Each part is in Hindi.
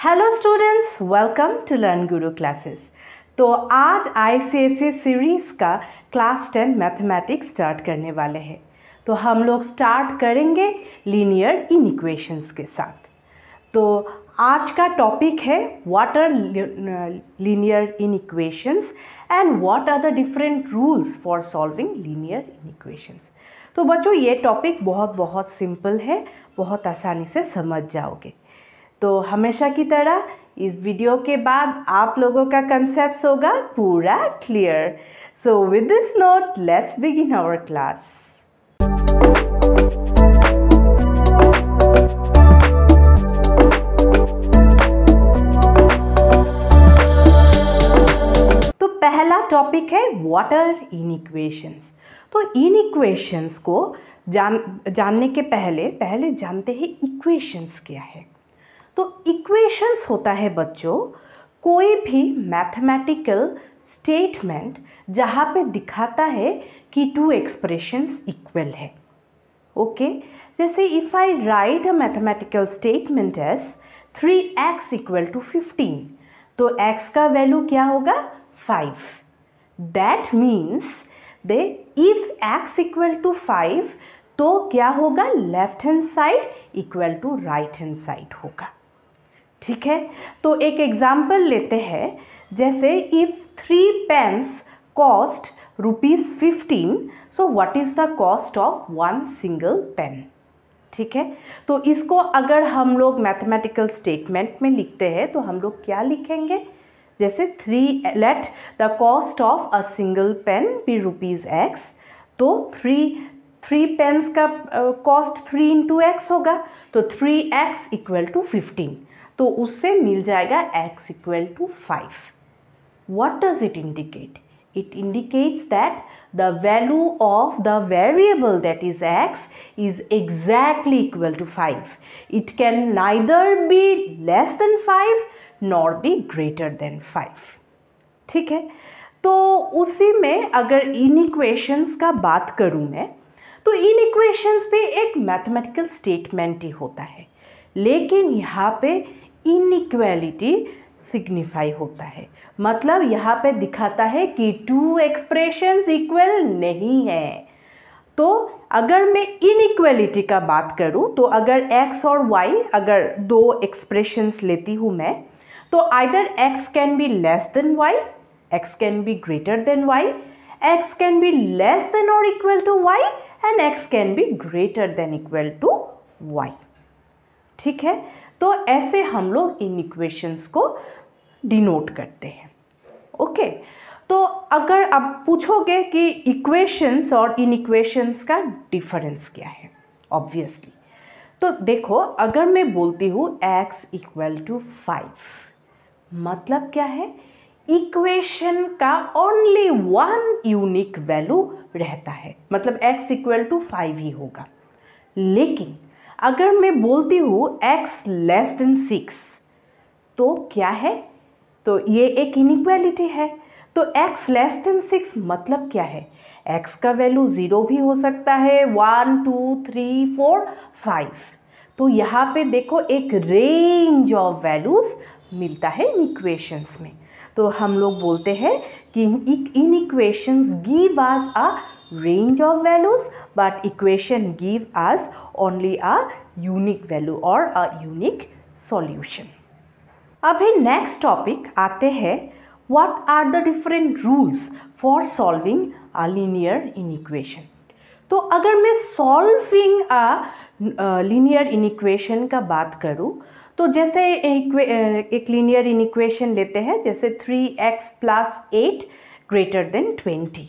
Hello students, welcome to learn Guru classes. तो आज ICSE सीरीज़ का क्लास 10 मैथमेटिक्स स्टार्ट करने वाले हैं। तो हम लोग स्टार्ट करेंगे लीनियर इनइक्वेशंस के साथ। तो आज का टॉपिक है what are linear inequations and what are the different rules for solving linear inequations. तो बच्चों, ये टॉपिक बहुत सिंपल है, बहुत आसानी से समझ जाओगे। तो हमेशा की तरह इस वीडियो के बाद आप लोगों का कंसेप्ट होगा पूरा clear. So with this note let's begin our class. तो पहला टॉपिक है व्हाट आर इनइक्वेशंस। तो इनइक्वेशंस को जानने के पहले जानते हैं इक्वेशंस क्या है। तो इक्वेशंस होता है बच्चों कोई भी मैथमेटिकल स्टेटमेंट जहाँ पे दिखाता है कि टू एक्सप्रेशंस इक्वल है। ओके, जैसे if I write a mathematical statement as 3x equal to 15, तो x का वैल्यू क्या होगा 5। That means they if x equal to 5 तो क्या होगा left hand side equal to right hand side होगा। ठीक है, तो एक एग्जाम्पल लेते हैं। जैसे if 3 pens cost ₹15, so what is the cost of 1 single pen. ठीक है, तो इसको अगर हम लोग मैथमेटिकल स्टेटमेंट में लिखते हैं तो हम लोग क्या लिखेंगे, जैसे 3 let the cost of a single pen be ₹x, तो 3 पेन्स का कॉस्ट 3 इंटू x होगा, तो 3x इक्वल टू 15, तो उससे मिल जाएगा x equal to 5। What does it indicate? It indicates that the value of the variable that is x is exactly equal to 5. It can neither be less than 5 nor be greater than 5. ठीक है, तो उसी में अगर इनइक्वेशंस का बात करूँ मैं, तो इनइक्वेशंस पे एक मैथमेटिकल स्टेटमेंट ही होता है, लेकिन यहाँ पे इनइक्वालिटी सिग्निफाई होता है। मतलब यहाँ पे दिखाता है कि टू एक्सप्रेशंस इक्वल नहीं है। तो अगर मैं इनइक्वालिटी का बात करूँ तो अगर x और y अगर दो एक्सप्रेशंस लेती हूँ मैं, तो either x can be less than y, x can be greater than y, x can be less than और equal to y and x can be greater than equal to y। ठीक है, तो ऐसे हम लोग इन इक्वेशंस को डिनोट करते हैं। ओके, तो अगर आप पूछोगे कि इक्वेशंस और इन इक्वेशंस का डिफरेंस क्या है, ऑब्वियसली तो देखो, अगर मैं बोलती हूँ x इक्वल टू 5, मतलब क्या है, इक्वेशन का ओनली वन यूनिक वैल्यू रहता है, मतलब x इक्वल टू 5 ही होगा। लेकिन अगर मैं बोलती हूँ x लेस देन 6, तो क्या है, तो ये एक इनइक्वालिटी है। तो x लेस देन 6 मतलब क्या है, x का वैल्यू 0 भी हो सकता है, 1 2 3 4 5। तो यहाँ पे देखो एक रेंज ऑफ वैल्यूज़ मिलता है इन इक्वेशंस में। तो हम लोग बोलते हैं कि inequations give us a range of values but equation give us only a unique value or a unique solution. अभी नेक्स्ट टॉपिक आते हैं what are the different rules for solving a linear inequation। तो अगर मैं solving a linear inequation का बात करूँ, तो जैसे एक linear inequation लेते हैं, जैसे 3x + 8 greater than 20।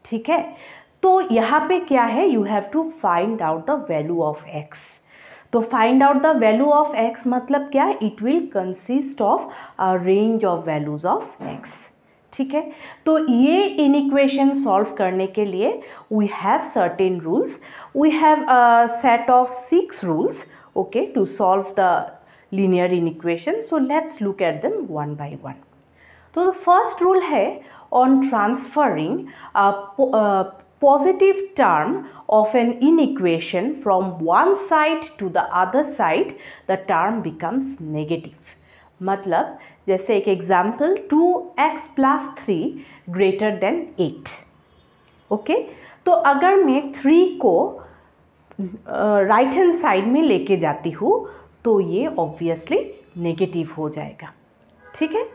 ठीक है, तो यहाँ पे क्या है, you have to find out the value of x। तो find out the value of x मतलब क्या, it will consist of a range of values of x। ठीक है, तो ये इनइक्वेशन सॉल्व करने के लिए we have certain rules, we have a set of 6 rules okay to solve the linear inequation. So let's look at them one by one. तो फर्स्ट रूल है on transferring a positive term of an inequation from one side to the other side, the term becomes negative. मतलब जैसे एक example 2x + 3 greater than 8। Okay, तो अगर मैं 3 को राइट हैंड साइड में लेके जाती हूँ तो ये ऑब्वियसली नेगेटिव हो जाएगा। ठीक है,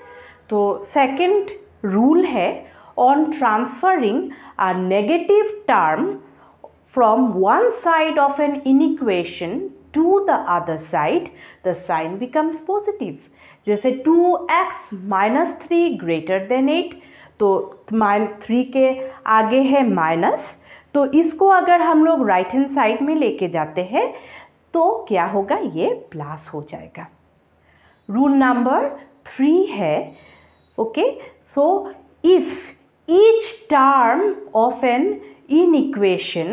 तो सेकंड रूल है on transferring a negative term from one side of an inequation to the other side, the sign becomes positive। जैसे 2x - 3 greater than 8, तो 3 के आगे है माइनस, तो इसको अगर हम लोग राइट हैंड साइड में लेके जाते हैं तो क्या होगा, ये प्लस हो जाएगा। रूल नंबर 3 है, okay, so if each term of an inequation,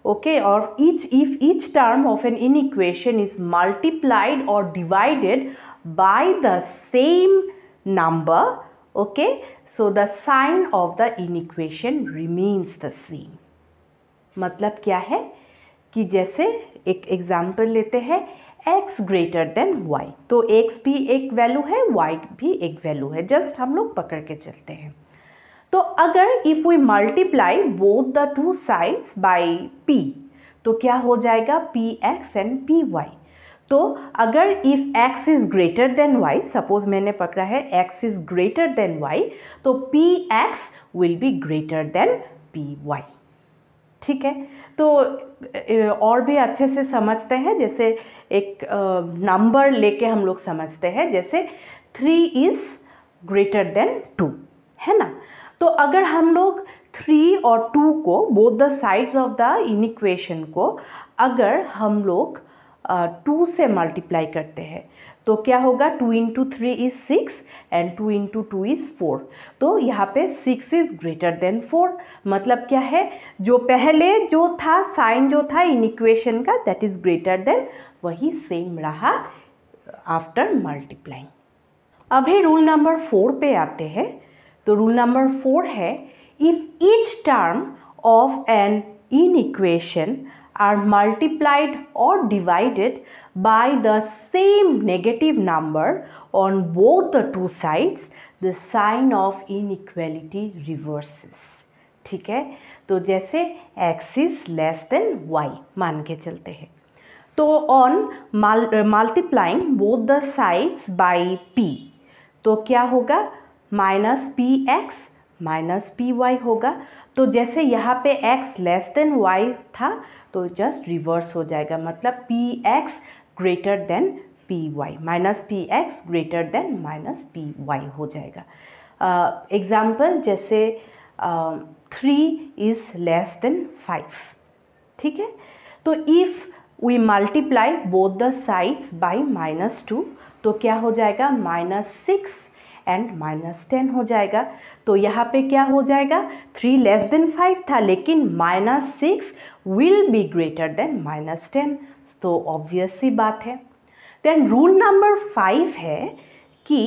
okay, or if each term of an inequation is multiplied or divided by the same number, okay, so the sign of the inequation remains the same। मतलब क्या है कि जैसे एक एग्जाम्पल लेते हैं x ग्रेटर देन y, तो x भी एक वैल्यू है, y भी एक वैल्यू है, जस्ट हम लोग पकड़ के चलते हैं। तो अगर if we multiply both the two sides by p, तो क्या हो जाएगा, px एंड py। तो अगर if x is greater than y, suppose मैंने पकड़ा है x is greater than y, तो px will be greater then py। ठीक है, तो और भी अच्छे से समझते हैं, जैसे एक नंबर लेके हम लोग समझते हैं, जैसे 3 इज़ ग्रेटर देन 2, है ना। तो अगर हम लोग 3 और 2 को, both the sides of the inequation को अगर हम लोग 2 से मल्टीप्लाई करते हैं तो क्या होगा, 2 × 3 इज़ 6 एंड 2 × 2 इज़ 4। तो यहाँ पे 6 इज़ ग्रेटर देन 4, मतलब क्या है, जो पहले जो था साइन जो था इनिक्वेशन का, दैट इज़ ग्रेटर देन, वही सेम रहा आफ्टर मल्टीप्लाइंग। अभी रूल नंबर 4 पे आते हैं। तो रूल नंबर 4 है, if each term of an inequation are multiplied और divided by the same negative number on both the two sides, the sign of inequality reverses. ठीक है, तो जैसे x is less than y मान के चलते हैं, तो on multiplying both the sides by p, तो क्या होगा, -px - py होगा। तो जैसे यहाँ पे x लेस देन y था तो जस्ट रिवर्स हो जाएगा, मतलब px greater than py, -px greater than -py हो जाएगा। एग्जाम्पल जैसे 3 इज़ लेस देन 5। ठीक है, तो if we multiply both the sides by -2, तो क्या हो जाएगा, -6 एंड -10 हो जाएगा। तो यहाँ पे क्या हो जाएगा, 3 लेस देन 5 था, लेकिन -6 विल बी ग्रेटर देन -10, तो ऑब्वियस सी बात है। देन रूल नंबर 5 है कि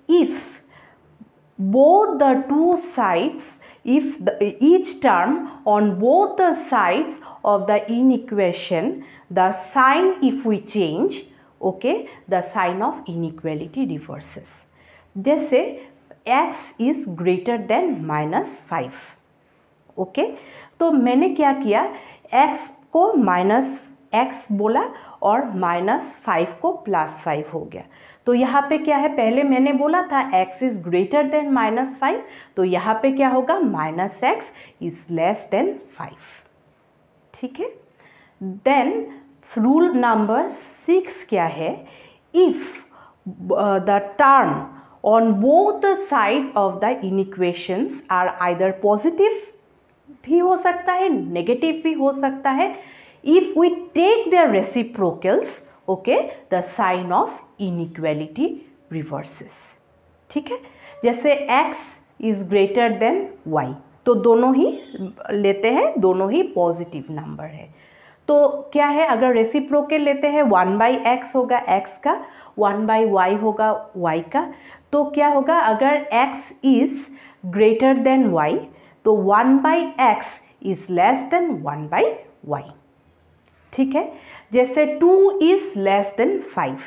if both the two sides, if each term on both the sides of the inequation, the sign if we change, okay, the sign of inequality reverses। जैसे x is greater than -5, okay, तो मैंने क्या किया, x को -x बोला और -5 को +5 हो गया। तो यहाँ पे क्या है, पहले मैंने बोला था x इज़ ग्रेटर देन -5, तो यहाँ पे क्या होगा, -x इज़ लेस देन 5। ठीक है, देन रूल नंबर 6 क्या है, if the term on both the sides of the inequations are either positive भी हो सकता है, नेगेटिव भी हो सकता है, if we take their reciprocals, okay, the sign of inequality reverses. ठीक है, जैसे x is greater than y, तो दोनों ही लेते हैं, दोनों ही पॉजिटिव नंबर है। तो क्या है, अगर रेसिप्रोकल लेते हैं 1/x होगा x का, 1/y होगा y का, तो क्या होगा, अगर x is greater than y, तो 1/x is less then 1/y। ठीक है, जैसे 2 इज लेस देन 5,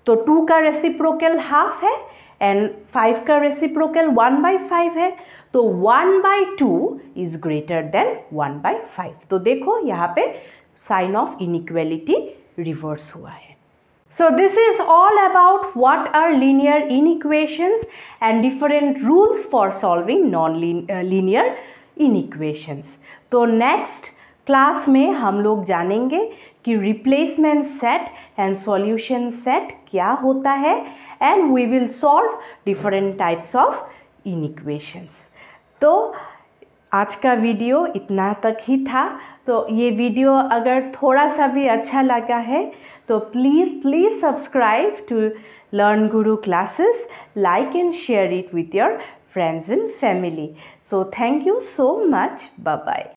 तो तो 2 का रेसिप्रोकल हाफ है एंड 5 का रेसिप्रोकल 1/5 है, तो 1/2 इज ग्रेटर देन 1/5। तो देखो यहाँ पे साइन ऑफ इनइक्वालिटी रिवर्स हुआ है। So this is all about what are linear inequations and different rules for solving non-linear inequations। तो next क्लास में हम लोग जानेंगे कि replacement set and solution set क्या होता है and we will solve different types of inequations. तो आज का वीडियो इतना तक ही था। तो ये वीडियो अगर थोड़ा सा भी अच्छा लगा है तो please subscribe to learn Guru classes, like and share it with your friends and family. So thank you so much. Bye bye.